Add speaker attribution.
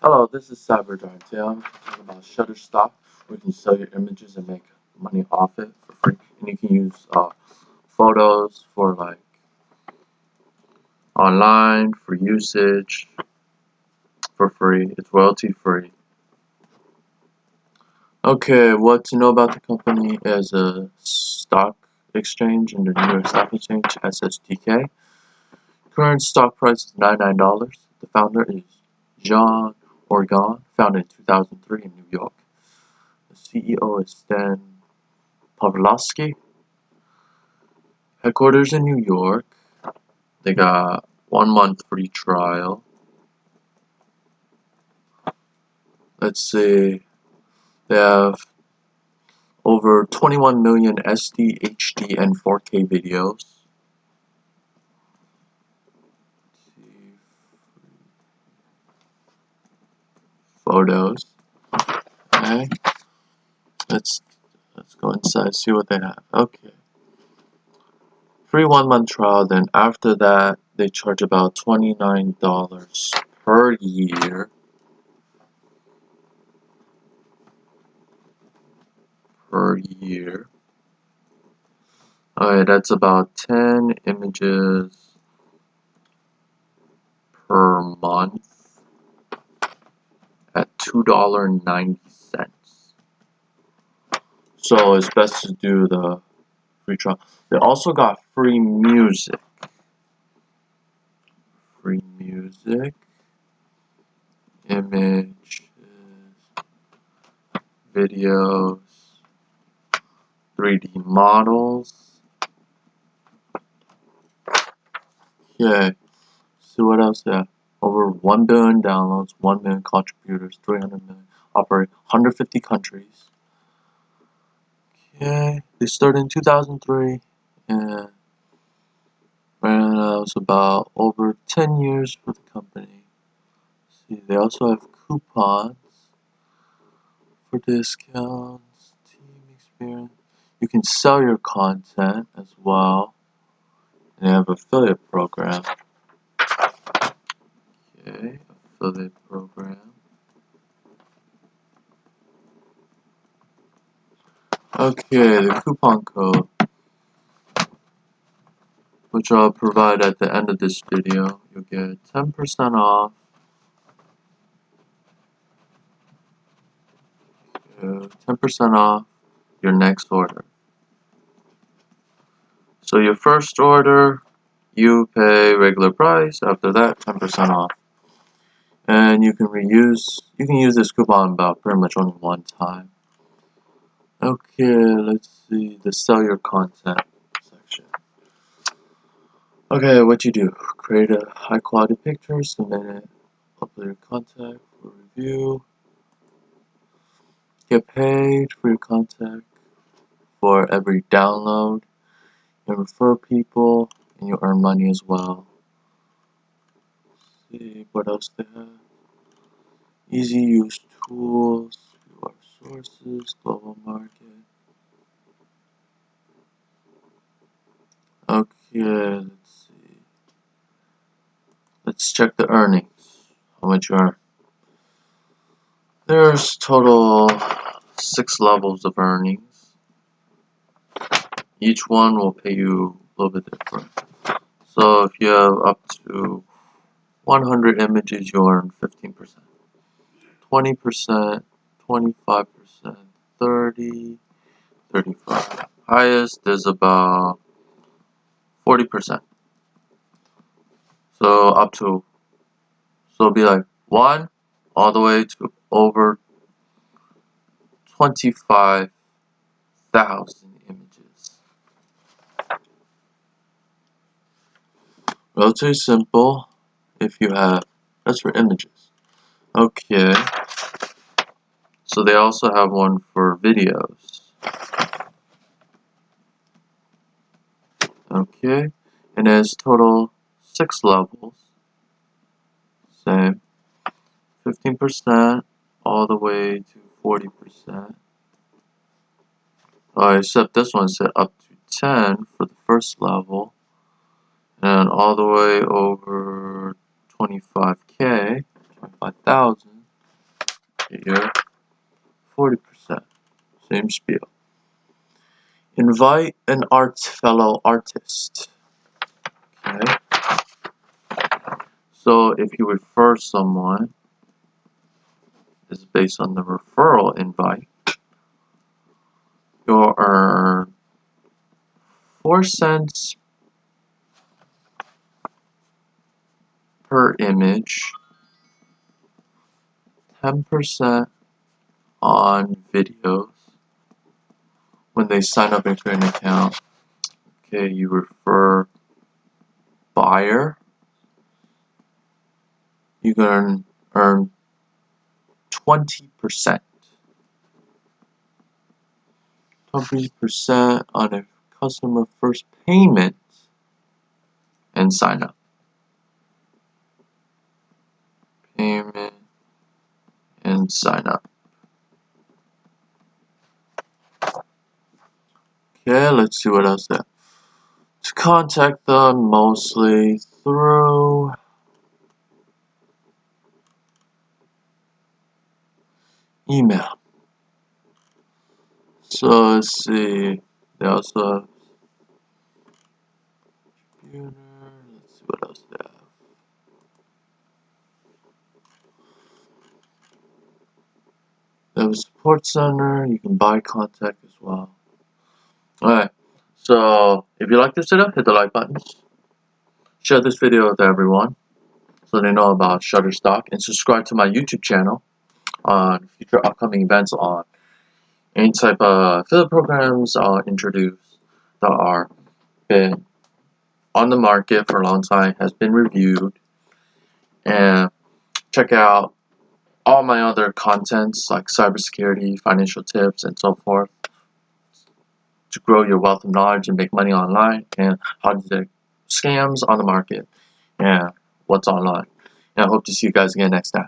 Speaker 1: Hello, this is CyberDarn. Today I'm talking about Shutterstock, where you can sell your images and make money off it for free. And you can use photos for like online for usage for free. It's royalty free. Okay, what to know about the company is a stock exchange in the New York Stock Exchange, SSTK. Current stock price is $99. The founder is Jean Organ, founded in 2003 in New York. The CEO is Stan Pavlovsky. Headquarters in New York. They got 1 month free trial. Let's see. They have over 21 million SD, HD, and 4K videos. Photos. Okay. Let's go inside, see what they have. Okay. Free 1 month trial, then after that they charge about $29 per year. Alright, that's about 10 images per month at $2.90. So it's best to do the free trial. They also got free music. Images, videos, 3D models. Okay, see what else they have. Over 1 billion downloads, 1 million contributors, 300 million, operate 150 countries. Okay, they started in 2003 and right now it's about over 10 years for the company. See, they also have coupons for discounts, team experience. You can sell your content as well. And they have affiliate program. Okay, affiliate program. Okay, the coupon code, which I'll provide at the end of this video. You'll get 10% off. 10% off your next order. So your first order, you pay regular price. After that, 10% off. And you can use this coupon about pretty much only one time. Okay, let's see the sell your content section. Okay, what you do, create a high quality picture, submit it, upload your contact for review, get paid for your contact for every download, and refer people, and you earn money as well. Let's see what else they have. Easy use tools, QR sources, global market. Okay, let's see. Let's check the earnings. How much you earn. There's total 6 levels of earnings. Each one will pay you a little bit different. So if you have up to 100 images, you earn 15%. 20%, 25%, 30, 35. Highest is about 40%. So it'll be like 1 all the way to over 25,000 images. Relatively simple if you have, that's for images. Okay, so they also have one for videos. Okay, and there's total 6 levels. Same, 15% all the way to 40%. Except this one said up to 10 for the first level, and all the way over 25,000 here, 40%. Same spiel. Invite an fellow artist. Okay. So if you refer someone, this is based on the referral invite, you'll earn 4 cents per image, 10% on videos when they sign up into an account. Okay, you refer buyer, you can earn 20%. 20% on a customer first payment and sign up. Payment and sign up. Okay, let's see what else there. To contact them mostly through email. So let's see. They also have computer. Let's see what else they have. They have a support center. You can buy contact as well. Alright. So if you like this video, hit the like button. Share this video with everyone so they know about Shutterstock, and subscribe to my YouTube channel on future upcoming events on any type of affiliate programs I'll introduce that are been on the market for a long time, has been reviewed, and check out all my other contents like cybersecurity, financial tips, and so forth to grow your wealth of knowledge and make money online, and how to detect scams on the market and what's online. And I hope to see you guys again next time.